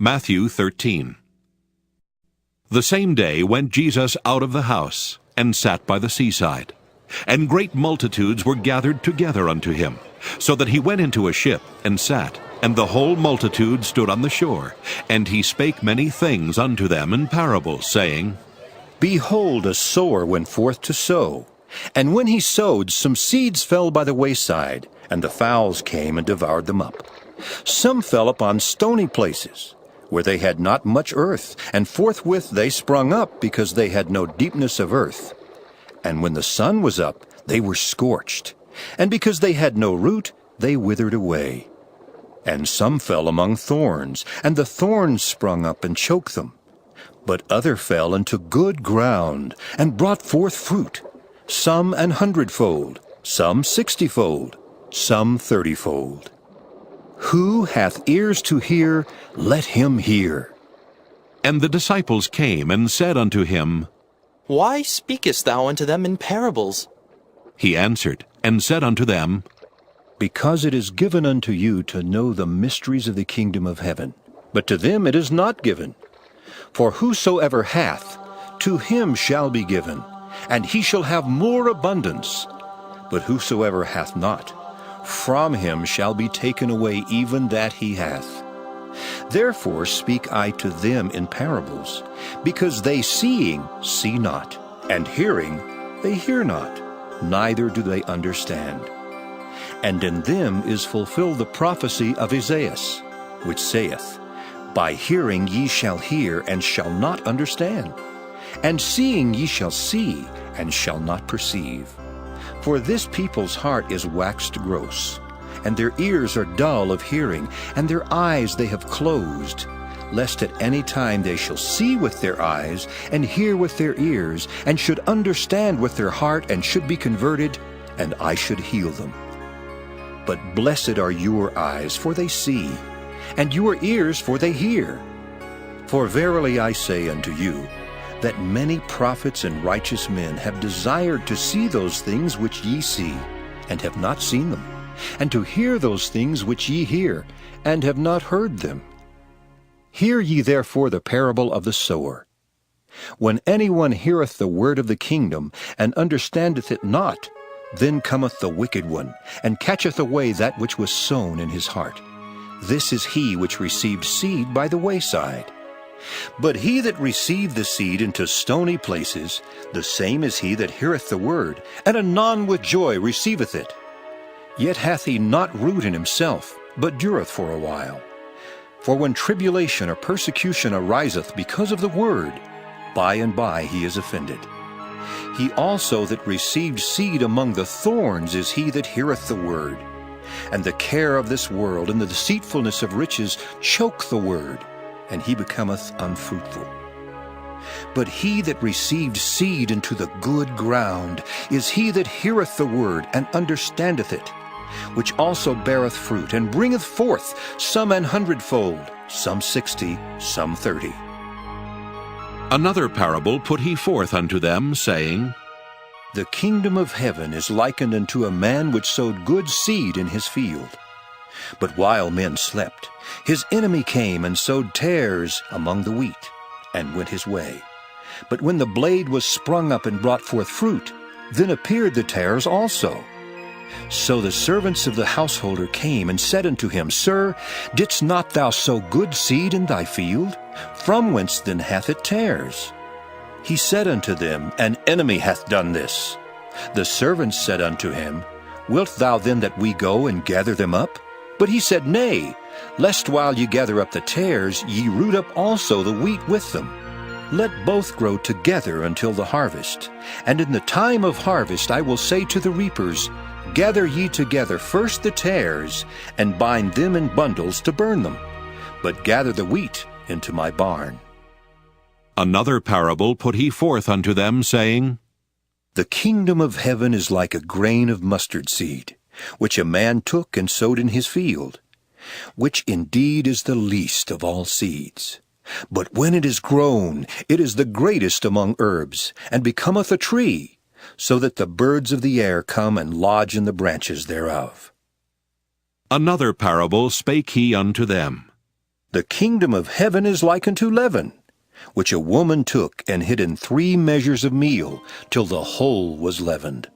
Matthew 13. The same day went Jesus out of the house, and sat by the seaside. And great multitudes were gathered together unto him, so that he went into a ship, and sat, and the whole multitude stood on the shore. And he spake many things unto them in parables, saying, Behold, a sower went forth to sow. And when he sowed, some seeds fell by the wayside, and the fowls came and devoured them up. Some fell upon stony places, where they had not much earth, and forthwith they sprung up, because they had no deepness of earth. And when the sun was up, they were scorched, and because they had no root, they withered away. And some fell among thorns, and the thorns sprung up and choked them. But other fell into good ground, and brought forth fruit, some 100-fold, some 60-fold, some 30-fold. Who hath ears to hear, let him hear. And the disciples came and said unto him, Why speakest thou unto them in parables? He answered and said unto them, Because it is given unto you to know the mysteries of the kingdom of heaven, but to them it is not given. For whosoever hath, to him shall be given, and he shall have more abundance. But whosoever hath not, from him shall be taken away even that he hath. Therefore speak I to them in parables, because they seeing see not, and hearing they hear not, neither do they understand. And in them is fulfilled the prophecy of Esaias, which saith, By hearing ye shall hear, and shall not understand, and seeing ye shall see, and shall not perceive. For this people's heart is waxed gross, and their ears are dull of hearing, and their eyes they have closed, lest at any time they shall see with their eyes, and hear with their ears, and should understand with their heart, and should be converted, and I should heal them. But blessed are your eyes, for they see, and your ears, for they hear. For verily I say unto you, that many prophets and righteous men have desired to see those things which ye see, and have not seen them, and to hear those things which ye hear, and have not heard them. Hear ye therefore the parable of the sower. When any one heareth the word of the kingdom, and understandeth it not, then cometh the wicked one, and catcheth away that which was sown in his heart. This is he which received seed by the wayside. But he that received the seed into stony places, the same is he that heareth the word, and anon with joy receiveth it. Yet hath he not root in himself, but dureth for a while. For when tribulation or persecution ariseth because of the word, by and by he is offended. He also that received seed among the thorns is he that heareth the word. And the care of this world and the deceitfulness of riches choke the word, and he becometh unfruitful. But he that received seed into the good ground is he that heareth the word, and understandeth it, which also beareth fruit, and bringeth forth some 100-fold, some 60, some 30. Another parable put he forth unto them, saying, The kingdom of heaven is likened unto a man which sowed good seed in his field. But while men slept, his enemy came and sowed tares among the wheat, and went his way. But when the blade was sprung up and brought forth fruit, then appeared the tares also. So the servants of the householder came and said unto him, Sir, didst not thou sow good seed in thy field? From whence then hath it tares? He said unto them, An enemy hath done this. The servants said unto him, Wilt thou then that we go and gather them up? But he said, Nay, lest while ye gather up the tares, ye root up also the wheat with them. Let both grow together until the harvest. And in the time of harvest I will say to the reapers, Gather ye together first the tares, and bind them in bundles to burn them, but gather the wheat into my barn. Another parable put he forth unto them, saying, The kingdom of heaven is like a grain of mustard seed, which a man took and sowed in his field, which indeed is the least of all seeds. But when it is grown, it is the greatest among herbs, and becometh a tree, so that the birds of the air come and lodge in the branches thereof. Another parable spake he unto them. The kingdom of heaven is like unto leaven, which a woman took and hid in 3 measures of meal, till the whole was leavened.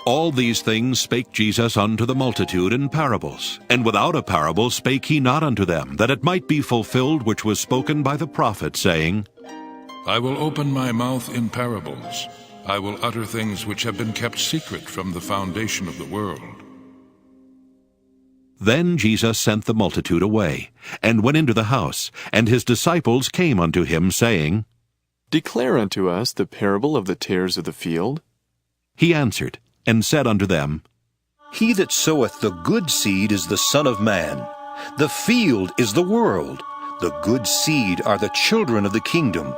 All these things spake Jesus unto the multitude in parables, and without a parable spake he not unto them, that it might be fulfilled which was spoken by the prophet, saying, I will open my mouth in parables. I will utter things which have been kept secret from the foundation of the world. Then Jesus sent the multitude away, and went into the house, and his disciples came unto him, saying, Declare unto us the parable of the tares of the field. He answered, and said unto them, He that soweth the good seed is the Son of Man. The field is the world. The good seed are the children of the kingdom,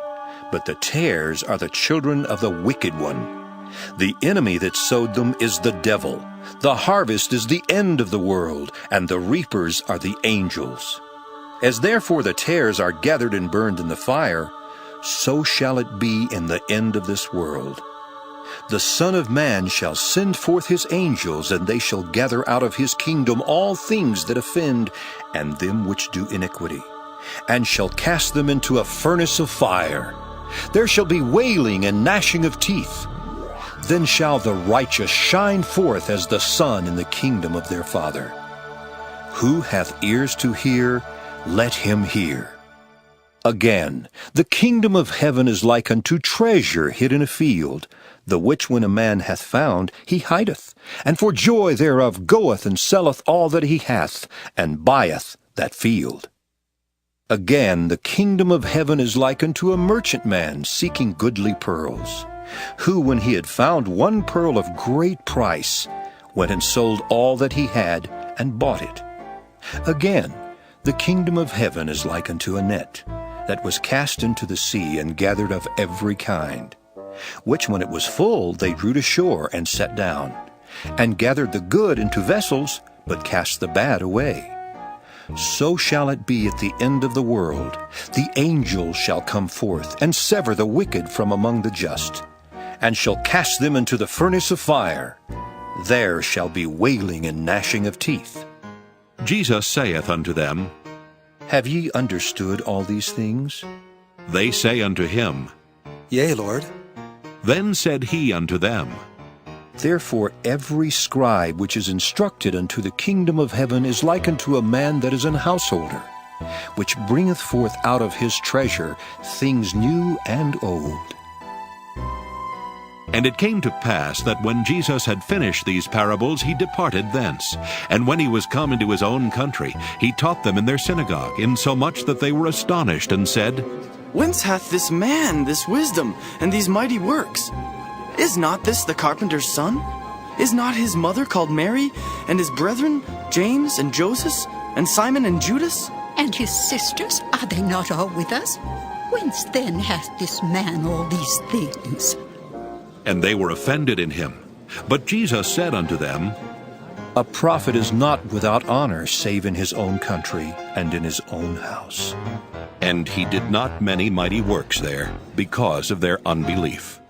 but the tares are the children of the wicked one. The enemy that sowed them is the devil. The harvest is the end of the world, and the reapers are the angels. As therefore the tares are gathered and burned in the fire, so shall it be in the end of this world. The Son of Man shall send forth his angels, and they shall gather out of his kingdom all things that offend, and them which do iniquity, and shall cast them into a furnace of fire. There shall be wailing and gnashing of teeth. Then shall the righteous shine forth as the sun in the kingdom of their Father. Who hath ears to hear, let him hear. Again, the kingdom of heaven is like unto treasure hid in a field, the which when a man hath found, he hideth, and for joy thereof goeth and selleth all that he hath, and buyeth that field. Again, the kingdom of heaven is like unto a merchantman seeking goodly pearls, who, when he had found one pearl of great price, went and sold all that he had, and bought it. Again, the kingdom of heaven is like unto a net, that was cast into the sea, and gathered of every kind, which when it was full they drew to shore, and set down, and gathered the good into vessels, but cast the bad away. So shall it be at the end of the world. The angels shall come forth, and sever the wicked from among the just, and shall cast them into the furnace of fire. There shall be wailing and gnashing of teeth. Jesus saith unto them, Have ye understood all these things? They say unto him, Yea, Lord. Then said he unto them, Therefore every scribe which is instructed unto the kingdom of heaven is like unto a man that is an householder, which bringeth forth out of his treasure things new and old. And it came to pass that when Jesus had finished these parables, he departed thence. And when he was come into his own country, he taught them in their synagogue, insomuch that they were astonished, and said, Whence hath this man this wisdom and these mighty works? Is not this the carpenter's son? Is not his mother called Mary, and his brethren James and Joseph, and Simon and Judas? And his sisters, are they not all with us? Whence then hath this man all these things? And they were offended in him. But Jesus said unto them, A prophet is not without honor, save in his own country and in his own house. And he did not many mighty works there, because of their unbelief.